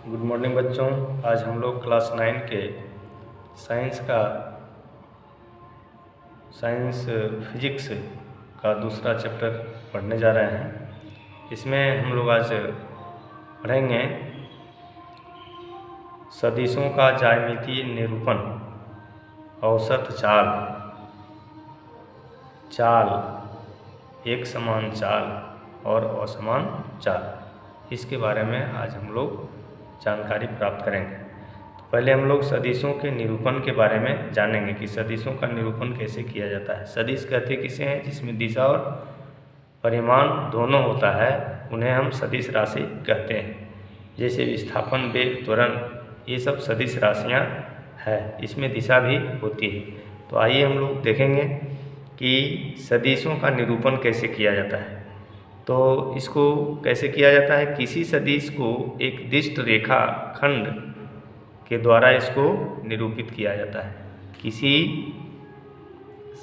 Good morning बच्चों। आज हम लोग क्लास 9 के साइंस फिजिक्स का दूसरा चैप्टर पढ़ने जा रहे हैं। इसमें हम लोग आज पढ़ेंगे सदिशों का ज्यामितीय निरूपण, औसत चाल, एक समान चाल और असमान चाल, इसके बारे में आज हम लोग जानकारी प्राप्त करेंगे। तो पहले हम लोग सदिशों के निरूपण के बारे में जानेंगे कि सदिशों का निरूपण कैसे किया जाता है। सदिश कहते किसे हैं? जिसमें दिशा और परिमाण दोनों होता है, उन्हें हम सदिश राशि कहते हैं। जैसे विस्थापन, वेग, त्वरण, ये सब सदिश राशियाँ हैं। इसमें दिशा भी होती है। तो आइए हम लोग देखेंगे कि सदिशों का निरूपण कैसे किया जाता है। तो इसको कैसे किया जाता है? किसी सदिश को एक दिष्ट रेखा खंड के द्वारा इसको निरूपित किया जाता है। किसी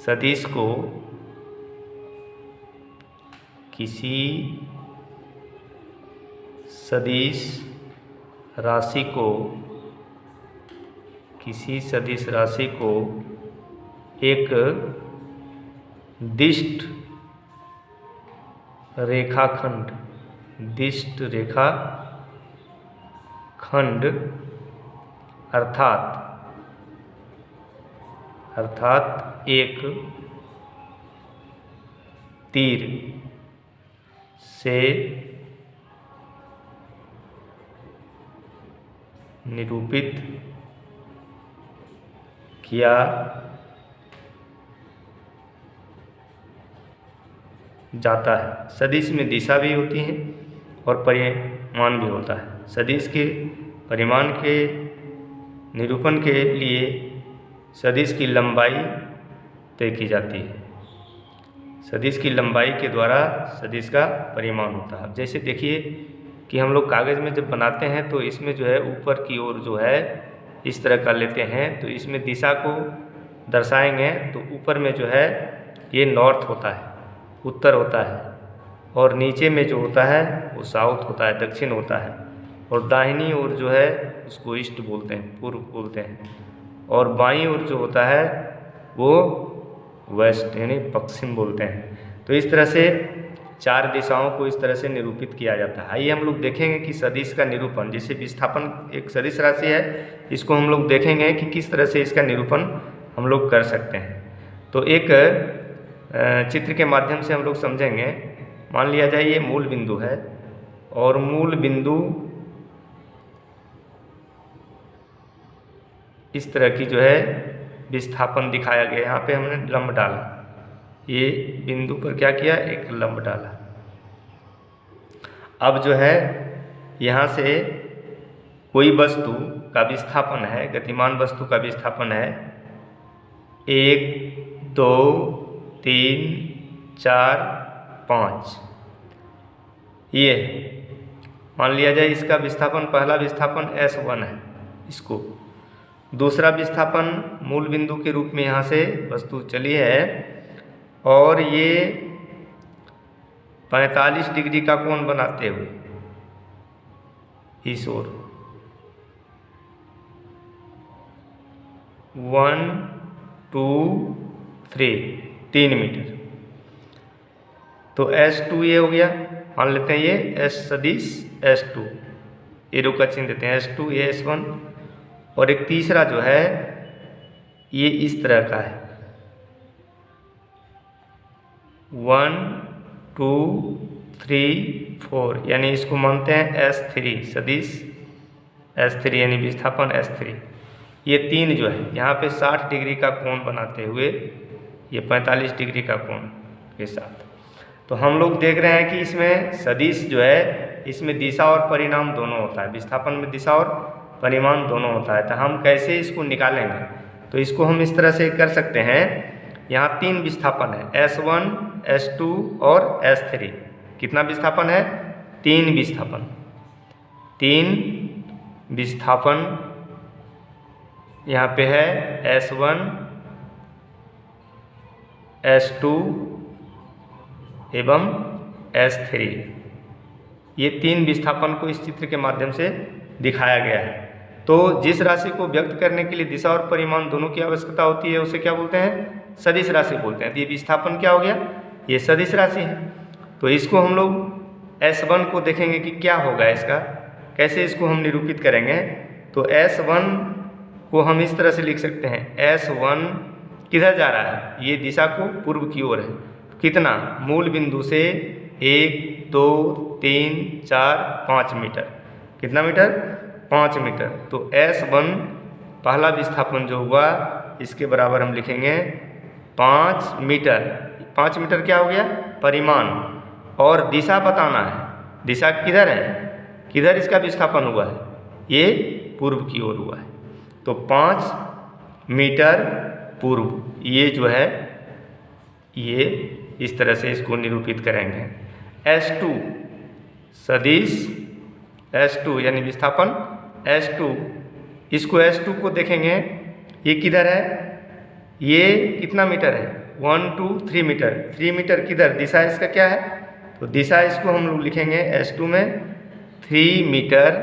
सदिश को किसी सदिश राशि को एक दिष्ट रेखाखंड अर्थात एक तीर से निरूपित किया जाता है। सदिश में दिशा भी होती है और परिमाण भी होता है। सदिश के परिमाण के निरूपण के लिए सदिश की लंबाई तय की जाती है। सदिश की लंबाई के द्वारा सदिश का परिमाण होता है। अब जैसे देखिए कि हम लोग कागज़ में जब बनाते हैं तो इसमें जो है ऊपर की ओर जो है इस तरह का लेते हैं, तो इसमें दिशा को दर्शाएंगे तो ऊपर में जो है ये नॉर्थ होता है, उत्तर होता है, और नीचे में जो होता है वो साउथ होता है, दक्षिण होता है, और दाहिनी ओर जो है उसको ईस्ट बोलते हैं, पूर्व बोलते हैं, और बाईं ओर जो होता है वो वेस्ट यानी पश्चिम बोलते हैं। तो इस तरह से चार दिशाओं को इस तरह से निरूपित किया जाता है। आइए हम लोग देखेंगे कि सदिश का निरूपण, जैसे विस्थापन एक सदिश राशि है, इसको हम लोग देखेंगे कि किस तरह से इसका निरूपण हम लोग कर सकते हैं। तो एक चित्र के माध्यम से हम लोग समझेंगे। मान लिया जाए ये मूल बिंदु है और मूल बिंदु इस तरह की जो है विस्थापन दिखाया गया। यहाँ पे हमने लंब डाला, ये बिंदु पर क्या किया? एक लंब डाला। अब जो है यहाँ से कोई वस्तु का विस्थापन है, गतिमान वस्तु का विस्थापन है 1 2 3 4 5, ये मान लिया जाए इसका विस्थापन, पहला विस्थापन S1 है। इसको दूसरा विस्थापन मूल बिंदु के रूप में यहाँ से वस्तु चली है और ये 45 डिग्री का कोण बनाते हुए इस ओर 1 2 3 मीटर। तो S2 ये हो गया, मान लेते हैं ये S सदिश S2, ये रो का चिन्ह देते हैं S2, ये S1, और एक तीसरा जो है ये इस तरह का है 1 2 3 4, यानी इसको मानते हैं S3 सदिश S3 यानी विस्थापन S3। ये तीन जो है यहाँ पे 60 डिग्री का कोण बनाते हुए ये 45 डिग्री का कोण के साथ। तो हम लोग देख रहे हैं कि इसमें सदिश जो है इसमें दिशा और परिमाण दोनों होता है, विस्थापन में दिशा और परिमाण दोनों होता है। तो हम कैसे इसको निकालेंगे? तो इसको हम इस तरह से कर सकते हैं। यहाँ तीन विस्थापन है, S1 S2 और S3। कितना विस्थापन है? तीन विस्थापन यहाँ पे है S1 S2 एवं S3। ये तीन विस्थापन को इस चित्र के माध्यम से दिखाया गया है। तो जिस राशि को व्यक्त करने के लिए दिशा और परिमाण दोनों की आवश्यकता होती है उसे क्या बोलते हैं? सदिश राशि बोलते हैं। तो ये विस्थापन क्या हो गया? ये सदिश राशि है। तो इसको हम लोग S1 को देखेंगे कि क्या होगा इसका, कैसे इसको हम निरूपित करेंगे। तो S1 को हम इस तरह से लिख सकते हैं, S1 किधर जा रहा है? ये दिशा को पूर्व की ओर है। कितना? मूल बिंदु से 1 2 3 4 5 मीटर। कितना मीटर? 5 मीटर। तो S1 पहला विस्थापन जो हुआ इसके बराबर हम लिखेंगे 5 मीटर। 5 मीटर क्या हो गया? परिमाण। और दिशा बताना है, दिशा किधर है, किधर इसका विस्थापन हुआ है? ये पूर्व की ओर हुआ है। तो 5 मीटर पूर्व, ये जो है ये इस तरह से इसको निरूपित करेंगे। S2 सदिश, S2 यानी विस्थापन S2, इसको S2 को देखेंगे, ये किधर है? ये कितना मीटर है? 1 2 3 मीटर। 3 मीटर किधर? दिशा इसका क्या है? तो दिशा इसको हम लोग लिखेंगे S2 में 3 मीटर।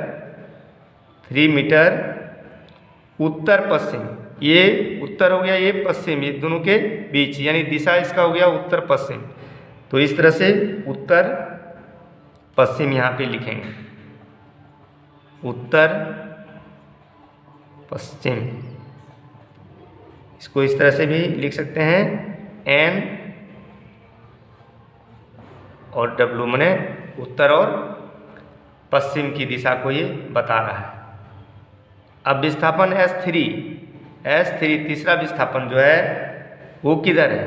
3 मीटर उत्तर पश्चिम, ये उत्तर हो गया, ये पश्चिम, ये दोनों के बीच, यानी दिशा इसका हो गया उत्तर पश्चिम। तो इस तरह से उत्तर पश्चिम यहाँ पे लिखेंगे, उत्तर पश्चिम। इसको इस तरह से भी लिख सकते हैं, N और W माने उत्तर और पश्चिम की दिशा को ये बता रहा है। अब विस्थापन S3, तीसरा विस्थापन जो है वो किधर है?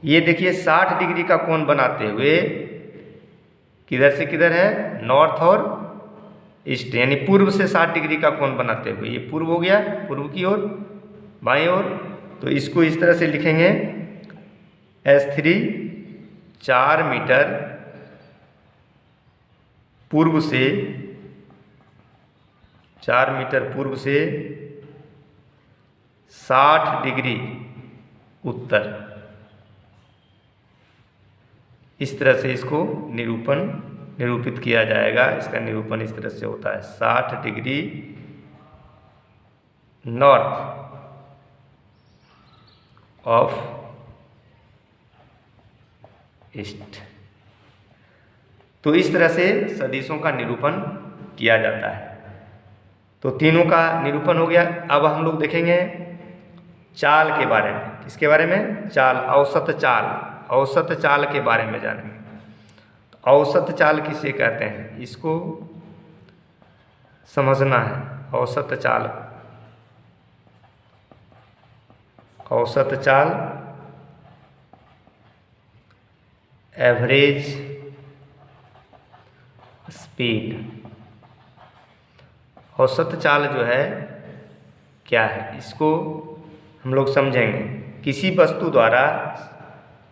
ये देखिए 60 डिग्री का कोण बनाते हुए किधर से किधर है? नॉर्थ और ईस्ट, यानी पूर्व से 60 डिग्री का कोण बनाते हुए, ये पूर्व हो गया, पूर्व की ओर, बाईं ओर। तो इसको इस तरह से लिखेंगे S3 4 मीटर पूर्व से, 4 मीटर पूर्व से 60 डिग्री उत्तर। इस तरह से इसको निरूपित किया जाएगा। इसका निरूपण इस तरह से होता है, 60 डिग्री नॉर्थ ऑफ ईस्ट। तो इस तरह से सदिशों का निरूपण किया जाता है। तो तीनों का निरूपण हो गया। अब हम लोग देखेंगे चाल के बारे में। किसके बारे में? चाल, औसत चाल, औसत चाल के बारे में जानेंगे। तो औसत चाल किसे कहते हैं, इसको समझना है। औसत चाल, औसत चाल, एवरेज स्पीड। औसत चाल जो है क्या है, इसको हम लोग समझेंगे। किसी वस्तु द्वारा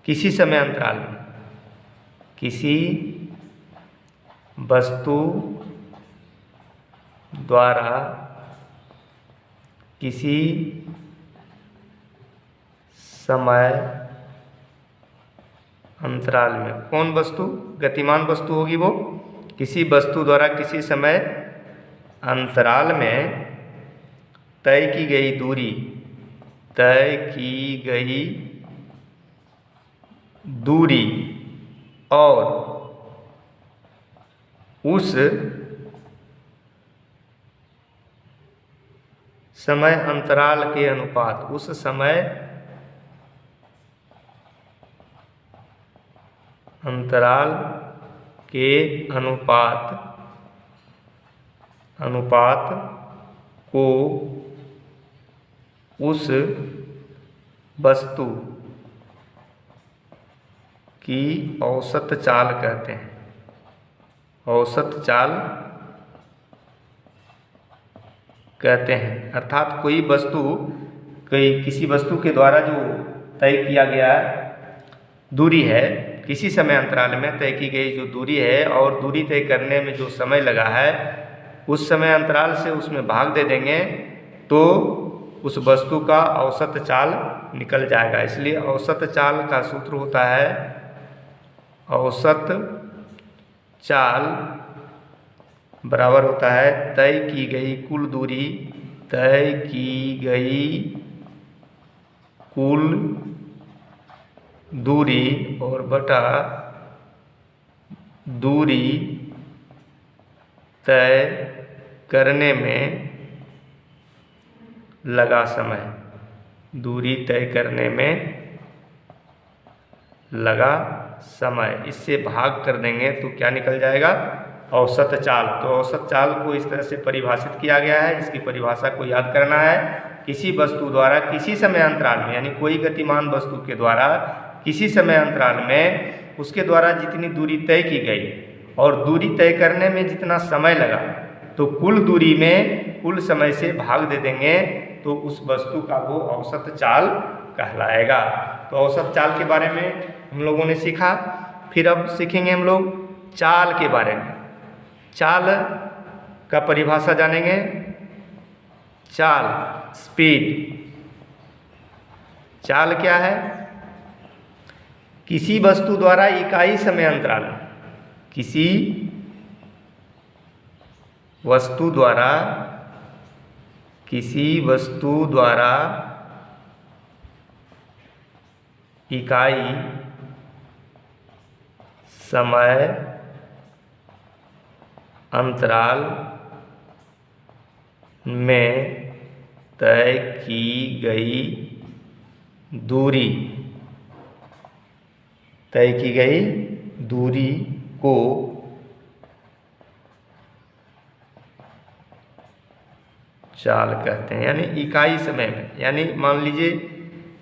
किसी समय अंतराल में, किसी वस्तु द्वारा किसी समय अंतराल में, कौन वस्तु? गतिमान वस्तु होगी वो। किसी वस्तु द्वारा किसी समय अंतराल में तय की गई दूरी, तय की गई दूरी और उस समय अंतराल के अनुपात, उस समय अंतराल के अनुपात को उस वस्तु की औसत चाल कहते हैं। औसत चाल कहते हैं। अर्थात कोई वस्तु, किसी वस्तु के द्वारा जो तय किया गया दूरी है, किसी समय अंतराल में तय की गई जो दूरी है और दूरी तय करने में जो समय लगा है, उस समय अंतराल से उसमें भाग दे देंगे तो उस वस्तु का औसत चाल निकल जाएगा। इसलिए औसत चाल का सूत्र होता है, औसत चाल बराबर होता है तय की गई कुल दूरी, तय की गई कुल दूरी और बटा दूरी तय करने में लगा समय, दूरी तय करने में लगा समय। इससे भाग कर देंगे तो क्या निकल जाएगा, औसत चाल। तो औसत चाल को इस तरह से परिभाषित किया गया है। इसकी परिभाषा को याद करना है। किसी वस्तु द्वारा किसी समय अंतराल में, यानी कोई गतिमान वस्तु के द्वारा किसी समय अंतराल में उसके द्वारा जितनी दूरी तय की गई और दूरी तय करने में जितना समय लगा, तो कुल दूरी में कुल समय से भाग दे देंगे तो उस वस्तु का वो औसत चाल कहलाएगा। तो औसत चाल के बारे में हम लोगों ने सीखा। फिर अब सीखेंगे हम लोग चाल के बारे में। चाल का परिभाषा जानेंगे। चाल, स्पीड। चाल क्या है? किसी वस्तु द्वारा इकाई समय अंतराल, किसी वस्तु द्वारा इकाई समय अंतराल में तय की गई दूरी को चाल कहते हैं। यानी इकाई समय में, यानी मान लीजिए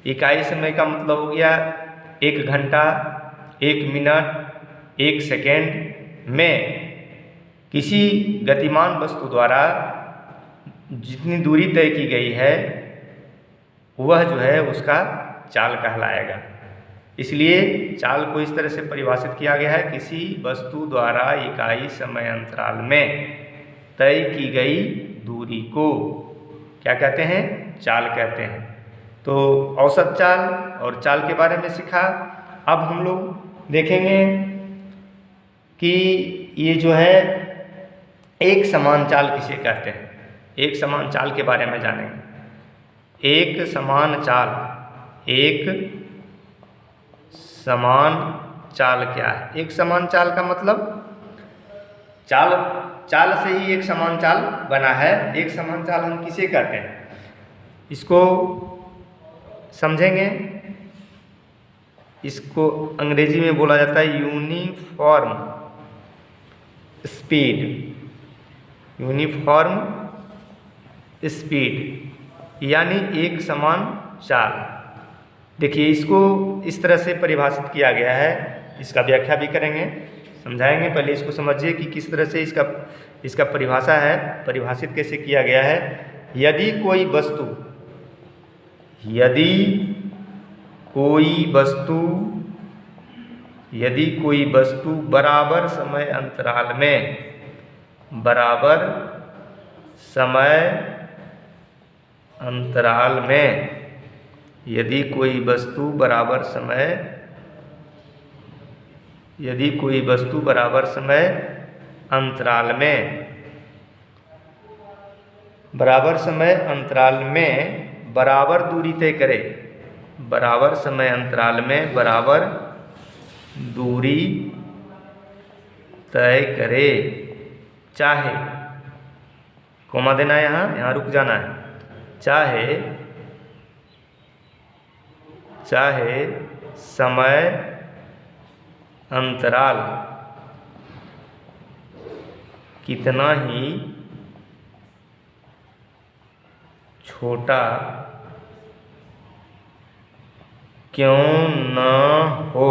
इकाई समय का मतलब हो गया 1 घंटा, 1 मिनट, 1 सेकेंड में किसी गतिमान वस्तु द्वारा जितनी दूरी तय की गई है वह जो है उसका चाल कहलाएगा। इसलिए चाल को इस तरह से परिभाषित किया गया है, किसी वस्तु द्वारा इकाई समय अंतराल में तय की गई दूरी को क्या कहते हैं? चाल कहते हैं। तो औसत चाल और चाल के बारे में सीखा। अब हम लोग देखेंगे कि ये जो है एक समान चाल किसे कहते हैं। एक समान चाल के बारे में जानेंगे। एक समान चाल क्या है? एक समान चाल का मतलब चाल से ही एक समान चाल बना है। एक समान चाल हम किसे कहते हैं, इसको समझेंगे। इसको अंग्रेजी में बोला जाता है यूनिफॉर्म स्पीड। यूनिफॉर्म स्पीड यानी एक समान चाल। देखिए, इसको इस तरह से परिभाषित किया गया है। इसका व्याख्या भी करेंगे, समझाएंगे। पहले इसको समझिए कि किस तरह से इसका परिभाषा है, परिभाषित कैसे किया गया है। यदि कोई वस्तु बराबर समय अंतराल में यदि कोई वस्तु बराबर समय अंतराल में बराबर दूरी तय करे, बराबर समय अंतराल में बराबर दूरी तय करे, चाहे कोमा देना है, यहाँ रुक जाना है, चाहे समय अंतराल कितना ही छोटा क्यों न हो।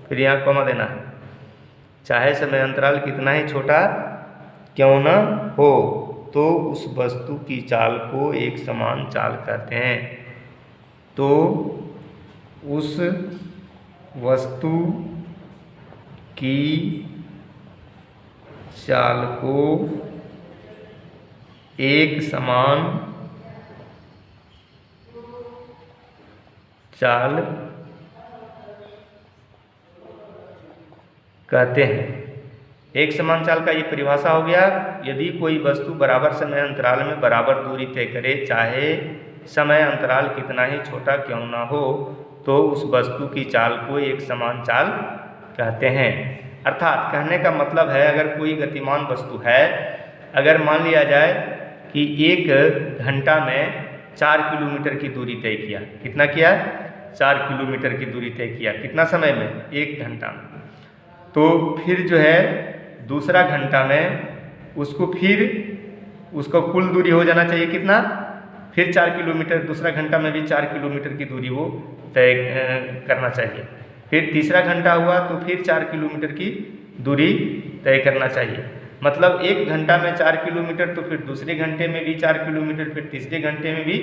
फिर यहाँ कोमा देना है, चाहे समय अंतराल कितना ही छोटा क्यों न हो, तो उस वस्तु की चाल को एक समान चाल कहते हैं। तो उस वस्तु की चाल को एक समान चाल कहते हैं। एक समान चाल का ये परिभाषा हो गया, यदि कोई वस्तु बराबर समय अंतराल में बराबर दूरी तय करे, चाहे समय अंतराल कितना ही छोटा क्यों ना हो, तो उस वस्तु की चाल को एक समान चाल कहते हैं। अर्थात कहने का मतलब है, अगर कोई गतिमान वस्तु है, अगर मान लिया जाए कि 1 घंटा में 4 किलोमीटर की दूरी तय किया, कितना किया? 4 किलोमीटर की दूरी तय किया, कितना समय में? 1 घंटा में। तो फिर जो है दूसरा घंटा में उसको फिर उसको कुल दूरी हो जाना चाहिए कितना? फिर 4 किलोमीटर, दूसरा घंटा में भी 4 किलोमीटर की दूरी वो तय करना चाहिए। फिर तीसरा घंटा हुआ तो फिर 4 किलोमीटर की दूरी तय करना चाहिए। मतलब 1 घंटा में 4 किलोमीटर, तो फिर दूसरे घंटे में भी 4 किलोमीटर, फिर तीसरे घंटे में भी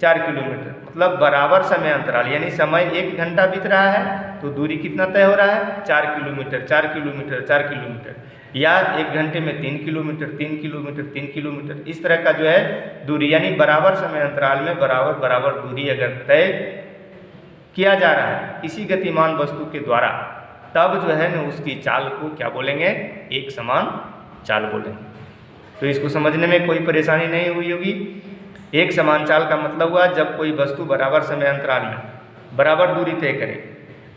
4 किलोमीटर, मतलब बराबर समय अंतराल, यानी समय 1 घंटा बीत रहा है तो दूरी कितना तय हो रहा है? 4 किलोमीटर, 4 किलोमीटर, 4 किलोमीटर, या 1 घंटे में 3 किलोमीटर, 3 किलोमीटर, 3 किलोमीटर, इस तरह का जो है दूरी, यानी बराबर समय अंतराल में बराबर दूरी अगर तय किया जा रहा है किसी गतिमान वस्तु के द्वारा, तब जो है ना उसकी चाल को क्या बोलेंगे? एक समान चाल बोलेंगे। तो इसको समझने में कोई परेशानी नहीं हुई होगी। एक समान चाल का मतलब हुआ जब कोई वस्तु बराबर समय अंतराल में बराबर दूरी तय करे।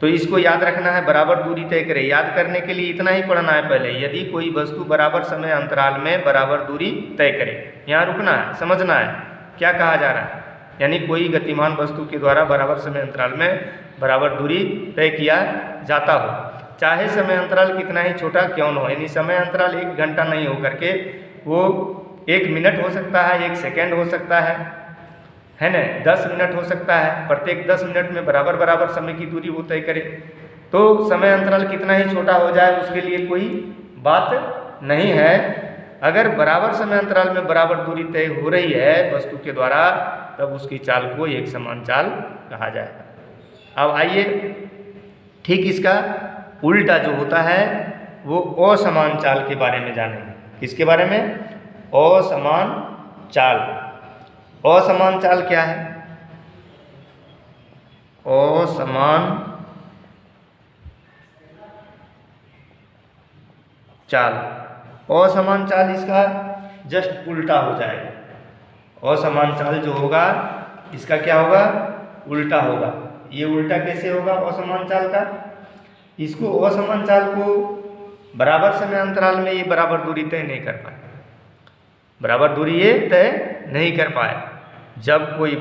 तो इसको याद रखना है, बराबर दूरी तय करे। याद करने के लिए इतना ही पढ़ना है पहले, यदि कोई वस्तु बराबर समय अंतराल में बराबर दूरी तय करे। यहाँ रुकना है, समझना है क्या कहा जा रहा है। यानी कोई गतिमान वस्तु के द्वारा बराबर समय अंतराल में बराबर दूरी तय किया जाता हो, चाहे समय अंतराल कितना ही छोटा क्यों न हो। यानी समय अंतराल 1 घंटा नहीं हो करके वो 1 मिनट हो सकता है, 1 सेकेंड हो सकता है ना, 10 मिनट हो सकता है। प्रत्येक 10 मिनट में बराबर समय की दूरी वो तय करे। तो समय अंतराल कितना ही छोटा हो जाए उसके लिए कोई बात नहीं है। अगर बराबर समय अंतराल में बराबर दूरी तय हो रही है वस्तु के द्वारा, तब उसकी चाल को एक समान चाल कहा जाएगा। अब आइए ठीक इसका उल्टा जो होता है वो असमान चाल के बारे में जानेंगे। किसके बारे में? असमान चाल। असमान चाल क्या है? असमान चाल, असमान चाल इसका जस्ट उल्टा हो जाएगा। असमान चाल जो होगा इसका क्या होगा? उल्टा होगा। ये उल्टा कैसे होगा असमान चाल का? इसको असमान चाल को बराबर समय अंतराल में ये बराबर दूरी तय नहीं कर पाए, बराबर दूरी ये तय नहीं कर पाए। जब कोई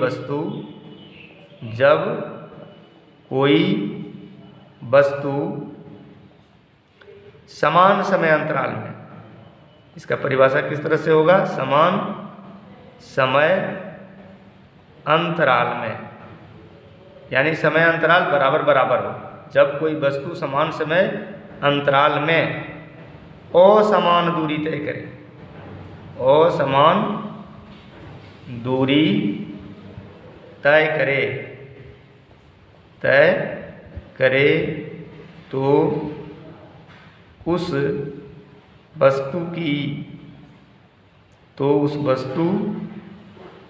वस्तु समान समय अंतराल में, इसका परिभाषा किस तरह से होगा? समान समय अंतराल में, यानी समय अंतराल बराबर हो। जब कोई वस्तु समान समय अंतराल में असमान दूरी तय करे, असमान दूरी तय करे तो उस वस्तु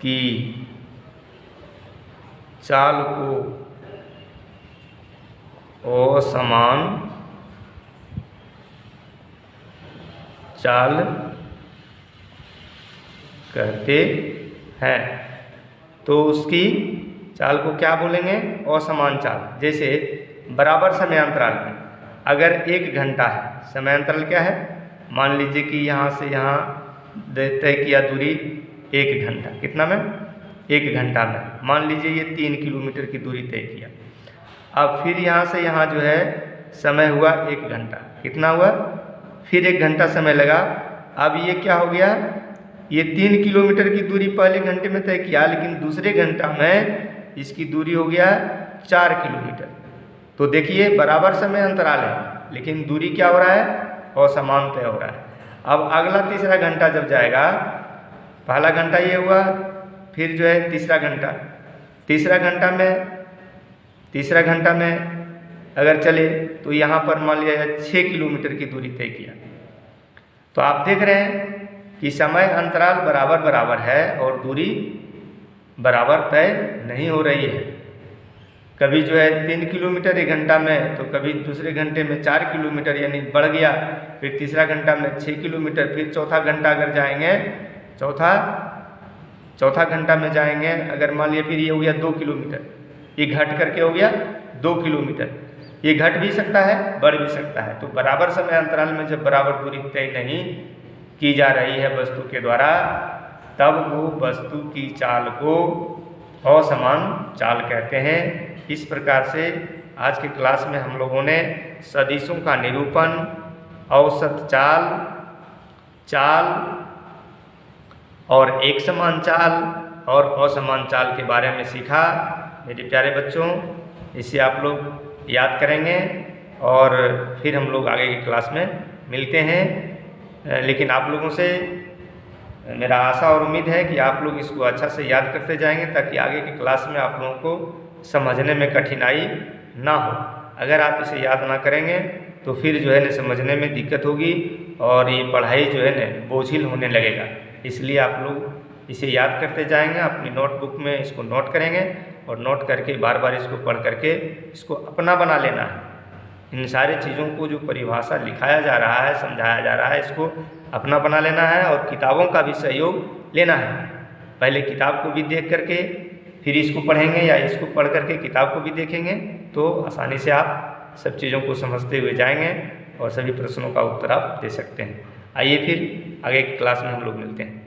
की चाल को असमान चाल कहते हैं। तो उसकी चाल को क्या बोलेंगे? असमान चाल। जैसे बराबर समय अंतराल में अगर 1 घंटा है, समय अंतराल क्या है? मान लीजिए कि यहाँ से यहाँ तय किया दूरी 1 घंटा, कितना में? 1 घंटा में। मान लीजिए ये 3 किलोमीटर की दूरी तय किया। अब फिर यहाँ से यहाँ जो है समय हुआ 1 घंटा, कितना हुआ? फिर 1 घंटा समय लगा। अब ये क्या हो गया? ये 3 किलोमीटर की दूरी पहले घंटे में तय किया, लेकिन दूसरे घंटा में इसकी दूरी हो गया 4 किलोमीटर। तो देखिए बराबर समय अंतराल है, लेकिन दूरी क्या हो रहा है? असमान तय हो रहा है। अब अगला तीसरा घंटा जब जाएगा, पहला घंटा ये हुआ, फिर जो है तीसरा घंटा में अगर चले तो यहाँ पर मान लिया 6 किलोमीटर की दूरी तय किया। तो आप देख रहे हैं कि समय अंतराल बराबर है और दूरी बराबर तय नहीं हो रही है। कभी जो है 3 किलोमीटर एक घंटा में, तो कभी दूसरे घंटे में 4 किलोमीटर यानी बढ़ गया, फिर तीसरा घंटा में 6 किलोमीटर, फिर चौथा घंटा अगर जाएंगे, चौथा घंटा में जाएंगे अगर मान लिया फिर ये हो गया 2 किलोमीटर, ये घट करके हो गया 2 किलोमीटर। ये घट भी सकता है, बढ़ भी सकता है। तो बराबर समय अंतराल में जब बराबर दूरी तय नहीं की जा रही है वस्तु के द्वारा, तब वो वस्तु की चाल को असमान चाल कहते हैं। इस प्रकार से आज की क्लास में हम लोगों ने सदिशों का निरूपण, औसत चाल, चाल और एक समान चाल और असमान चाल के बारे में सीखा। मेरे प्यारे बच्चों, इसे आप लोग याद करेंगे और फिर हम लोग आगे की क्लास में मिलते हैं। लेकिन आप लोगों से मेरा आशा और उम्मीद है कि आप लोग इसको अच्छा से याद करते जाएंगे, ताकि आगे की क्लास में आप लोगों को समझने में कठिनाई ना हो। अगर आप इसे याद ना करेंगे तो फिर जो है न समझने में दिक्कत होगी और ये पढ़ाई जो है न बोझिल होने लगेगा। इसलिए आप लोग इसे याद करते जाएंगे, अपनी नोटबुक में इसको नोट करेंगे और नोट करके बार बार इसको पढ़ करके इसको अपना बना लेना है। इन सारी चीज़ों को जो परिभाषा लिखाया जा रहा है, समझाया जा रहा है, इसको अपना बना लेना है और किताबों का भी सहयोग लेना है। पहले किताब को भी देख करके फिर इसको पढ़ेंगे, या इसको पढ़ करके किताब को भी देखेंगे, तो आसानी से आप सब चीज़ों को समझते हुए जाएंगे और सभी प्रश्नों का उत्तर आप दे सकते हैं। आइए फिर आगे की क्लास में हम लोग मिलते हैं।